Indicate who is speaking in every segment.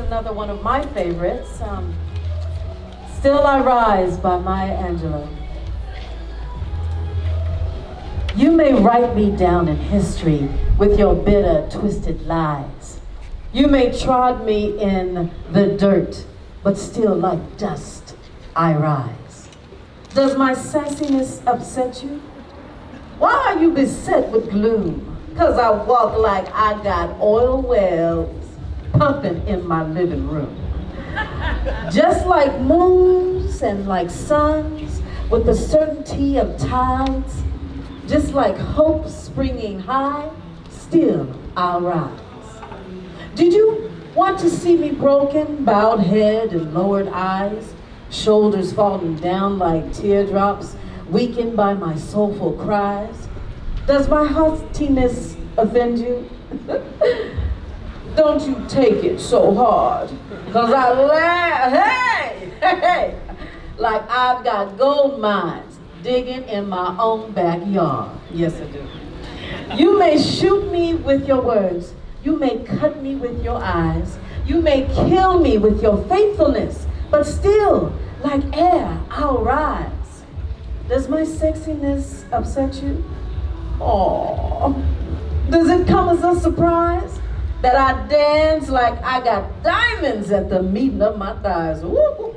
Speaker 1: Another one of my favorites, Still I Rise by Maya Angelou. You may write me down in history with your bitter, twisted lies. You may trod me in the dirt, but still like dust I rise. Does my sassiness upset you? Why are you beset with gloom? 'Cause I walk like I got oil wells pumping in my living room. Just like moons and like suns with the certainty of tides, just like hope springing high, still I'll rise. Did you want to see me broken, bowed head and lowered eyes, shoulders falling down like teardrops, weakened by my soulful cries? Does my haughtiness offend you? Don't you take it so hard, cause I laugh, hey, like I've got gold mines digging in my own backyard. Yes, I do. You may shoot me with your words. You may cut me with your eyes. You may kill me with your faithfulness, but still, like air, I'll rise. Does my sexiness upset you? Aww. Does it come as a surprise that I dance like I got diamonds at the meeting of my thighs? Woo-hoo.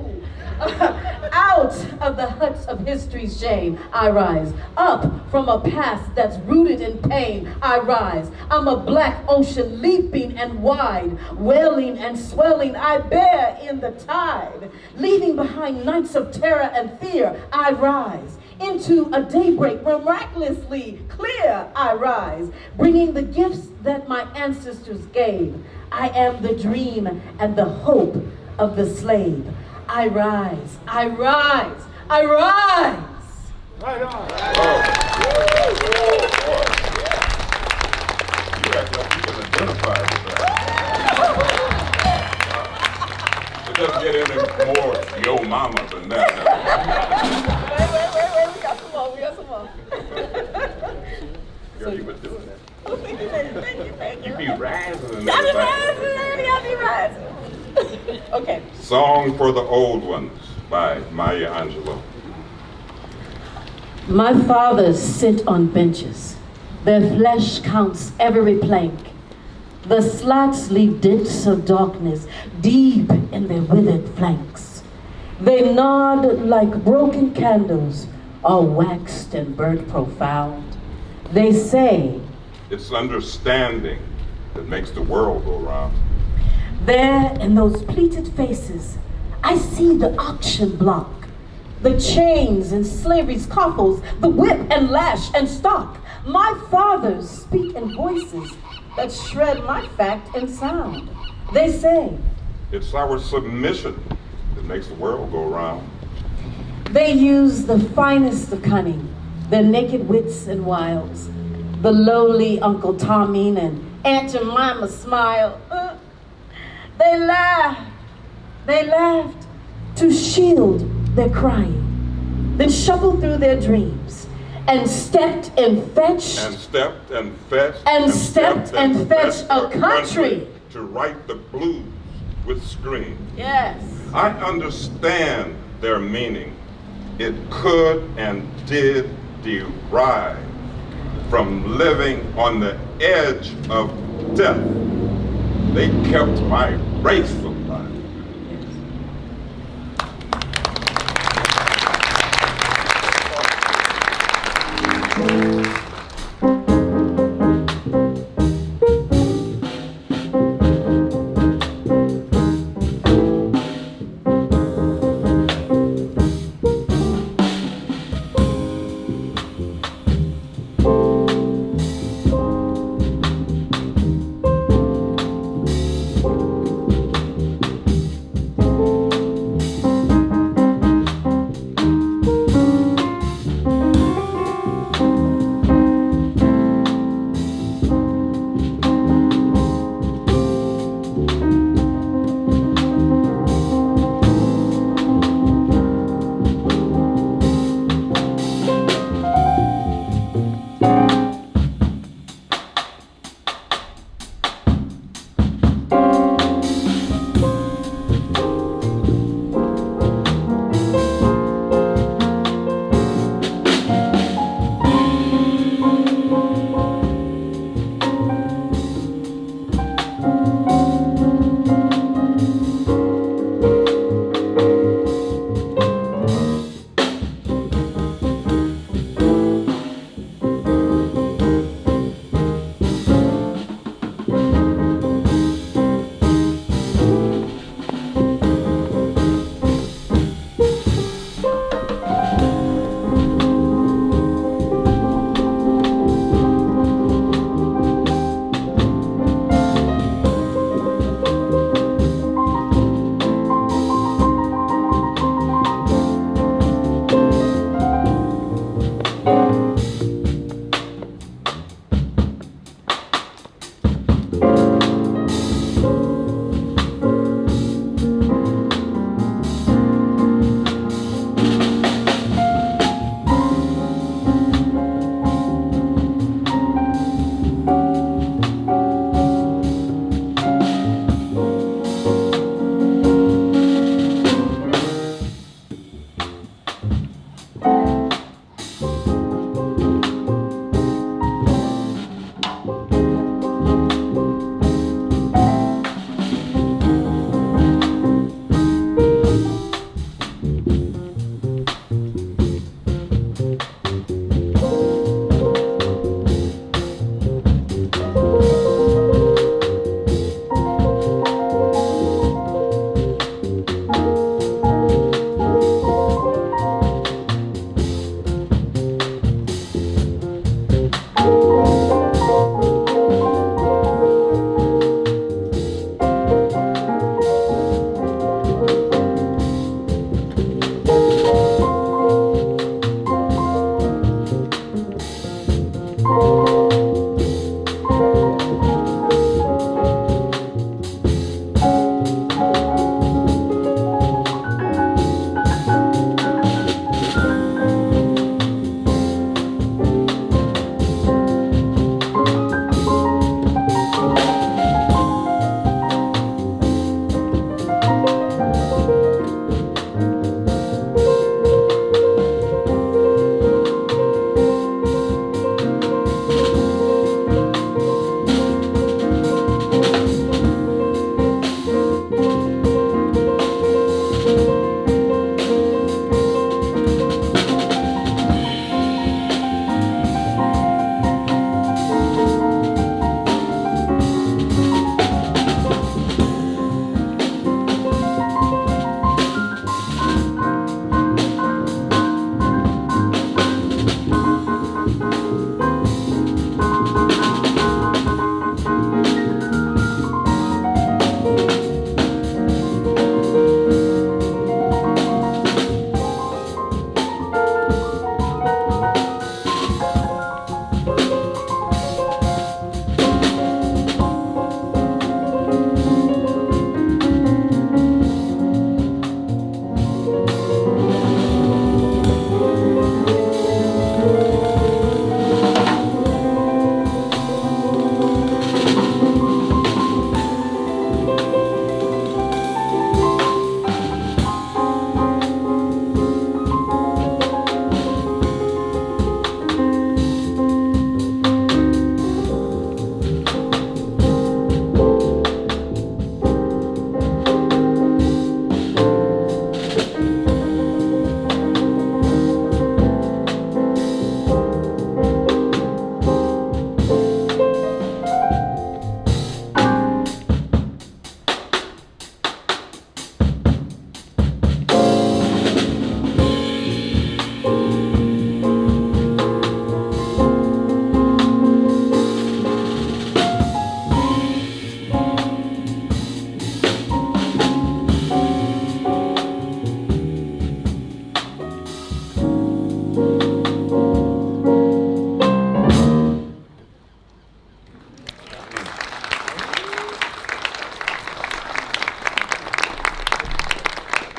Speaker 1: Out of the huts of history's shame, I rise. Up from a past that's rooted in pain, I rise. I'm a black ocean leaping and wide, wailing and swelling, I bear in the tide. Leaving behind nights of terror and fear, I rise. Into a daybreak miraculously clear, I rise. Bringing the gifts that my ancestors gave. I am the dream and the hope of the slave. I rise, I rise, I rise.
Speaker 2: Right on.
Speaker 3: You act like you can identify with that. It doesn't get any more yo mama than that.
Speaker 1: Wait, we got some more.
Speaker 3: Girl, you been doing that.
Speaker 1: Oh, thank you.
Speaker 3: You be rising and
Speaker 1: I'll be
Speaker 3: everything.
Speaker 1: rising. Okay.
Speaker 3: Song for the Old Ones by Maya Angelou.
Speaker 1: My fathers sit on benches. Their flesh counts every plank. The slats leave dents of darkness deep in their withered flanks. They nod like broken candles, all waxed and burnt profound. They say,
Speaker 3: It's understanding that makes the world go round.
Speaker 1: there in those pleated faces, I see the auction block, the chains and slavery's coffles, the whip and lash and stock. My fathers speak in voices that shred my fact and sound. They say,
Speaker 3: It's our submission that makes the world go round.
Speaker 1: they use the finest of cunning, their naked wits and wiles, the lowly Uncle Tommy and Aunt Jemima smile. They laughed to shield their crying, then shuffled through their dreams and stepped and fetched
Speaker 3: And stepped and fetched
Speaker 1: a country.
Speaker 3: to write the blues with screams.
Speaker 1: Yes.
Speaker 3: I understand their meaning. It could and did derive from living on the edge of death. They kept my race alive.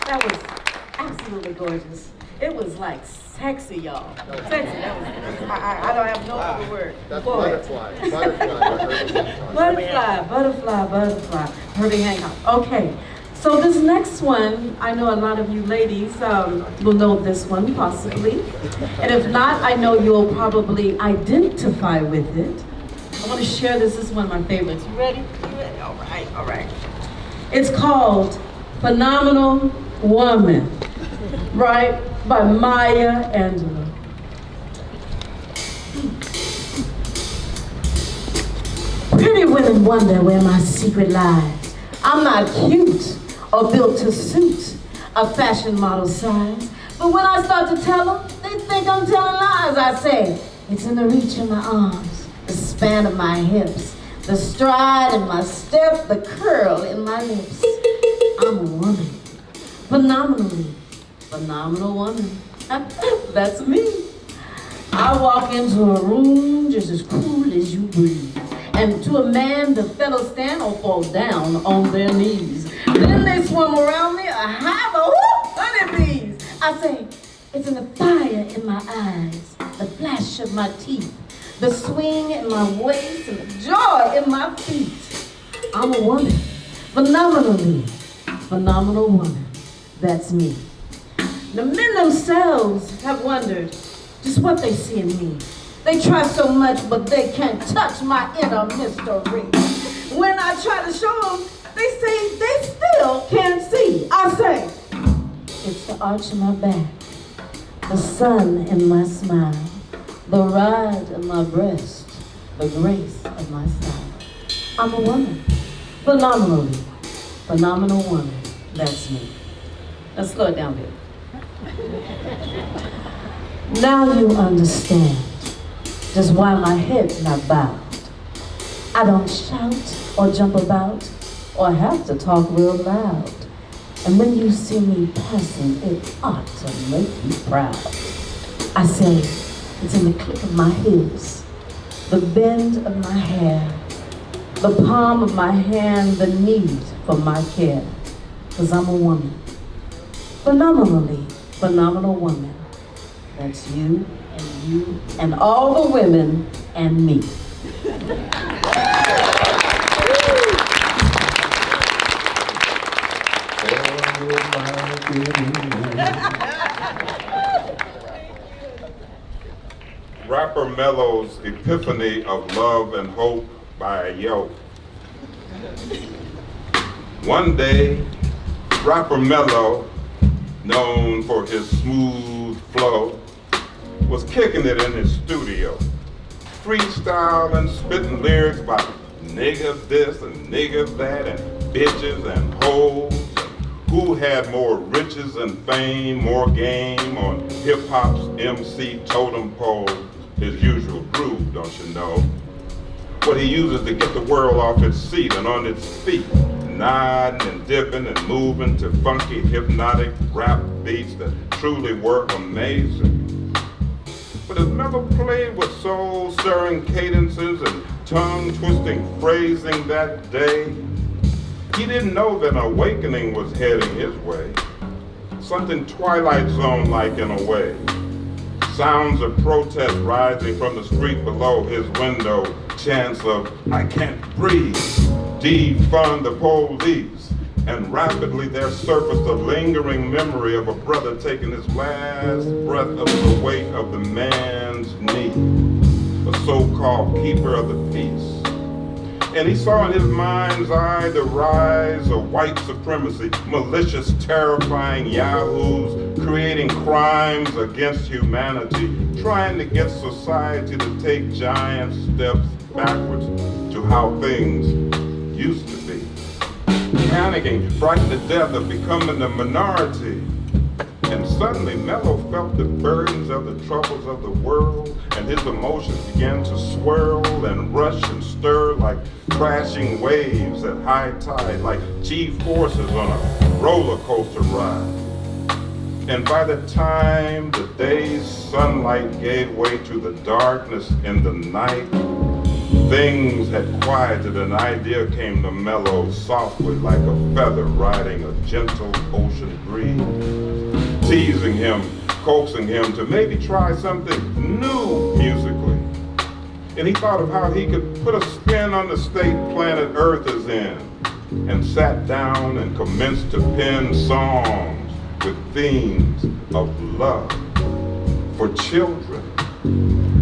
Speaker 1: That was absolutely gorgeous. It was like sexy, y'all. Sexy. That was. I don't have no other word.
Speaker 2: That's
Speaker 1: for it.
Speaker 2: butterfly. Butterfly.
Speaker 1: Butterfly. Herbie Hancock. Okay. So this next one, I know a lot of you ladies will know this one possibly. And if not, I know you'll probably identify with it. I want to share this. This is one of my favorites. You ready? You ready? All right. It's called Phenomenal Woman, right? By Maya Angelou. Pretty women wonder where my secret lies. I'm not cute or built to suit a fashion model size. But when I start to tell them, they think I'm telling lies. I say, it's in the reach of my arms, the span of my hips, the stride in my step, the curl in my lips. I'm a woman, phenomenal woman. That's me. I walk into a room just as cool as you breathe. And to a man, the fellows stand or fall down on their knees. Then they swim around me, a hive of honeybees. I say, it's in the fire in my eyes, the flash of my teeth, the swing in my waist, and the joy in my feet. I'm a woman, phenomenal woman. That's me. The men themselves have wondered just what they see in me. They try so much, but they can't touch my inner mystery. When I try to show them, they say they still can't see. I say, it's the arch of my back, the sun in my smile, the ride of my breast, the grace of my style. I'm a woman, phenomenal woman. That's me. Let's slow it down a bit. Now you understand just why my head's not bowed. I don't shout or jump about or have to talk real loud. And when you see me passing, it ought to make you proud. I say, it's in the click of my heels, the bend of my hair, the palm of my hand, the need for my care. 'Cause I'm a woman, phenomenal woman. That's you and all the women and me.
Speaker 3: Rapper Mello's Epiphany of Love and Hope by Yo. One day, Rapper Mello, known for his smooth flow, was kicking it in his studio, freestyle and spitting lyrics about niggas this and niggas that and bitches and hoes, and who had more riches and fame, more game on hip-hop's MC totem pole, his usual groove, don't you know? What he uses to get the world off its seat and on its feet, nodding and dipping and moving to funky, hypnotic rap beats that truly were amazing. But as Mello played with soul-stirring cadences and tongue-twisting phrasing that day, he didn't know that an awakening was heading his way. Something Twilight Zone-like in a way. Sounds of protest rising from the street below his window. Chants of, I can't breathe, defund the police. And rapidly there surfaced a lingering memory of a brother taking his last breath of the weight of the man's knee, a so-called keeper of the peace. And he saw in his mind's eye the rise of white supremacy, malicious, terrifying yahoos creating crimes against humanity, trying to get society to take giant steps backwards to how things used to be. Panicking, frightened to death of becoming the minority. And suddenly Mello felt the burdens of the troubles of the world, and his emotions began to swirl and rush and stir like crashing waves at high tide, like G-forces on a roller coaster ride. And by the time the day's sunlight gave way to the darkness in the night, Things had quieted, an idea came to mellow softly like a feather riding a gentle ocean breeze, teasing him, coaxing him to maybe try something new musically. And he thought of how he could put a spin on the state planet Earth is in, and sat down and commenced to pen songs with themes of love for children,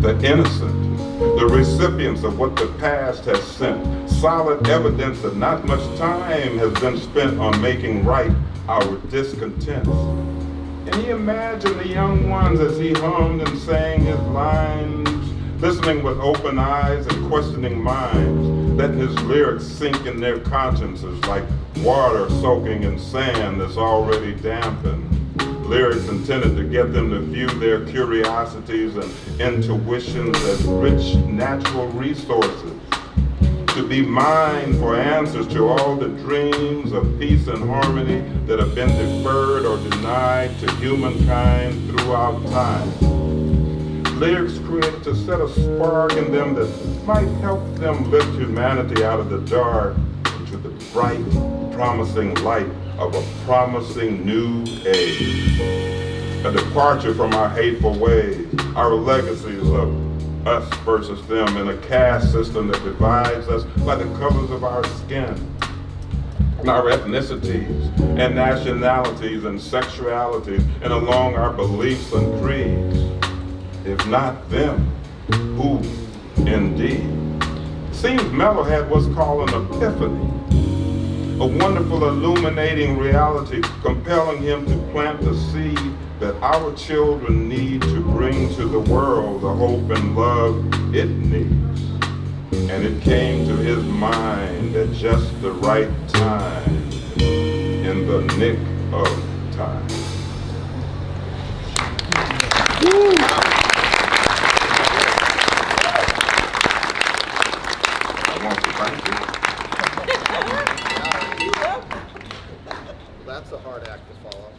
Speaker 3: the innocent, the recipients of what the past has sent, solid evidence that not much time has been spent on making right our discontents. And he imagined the young ones as he hummed and sang his lines, listening with open eyes and questioning minds, letting his lyrics sink in their consciences like water soaking in sand that's already dampened. Lyrics intended to get them to view their curiosities and intuitions as rich natural resources, to be mined for answers to all the dreams of peace and harmony that have been deferred or denied to humankind throughout time. Lyrics created to set a spark in them that might help them lift humanity out of the dark into the bright, promising light of a promising new age. A departure from our hateful ways, our legacies of us versus them in a caste system that divides us by the colors of our skin, our ethnicities and nationalities and sexualities, and along our beliefs and creeds. If not them, who indeed? Seems Mello had what's called an epiphany, a wonderful illuminating reality compelling him to plant the seed that our children need to bring to the world the hope and love it needs. And it came to his mind at just the right time, in the nick of time. I want to thank you.
Speaker 2: That's a hard act to follow.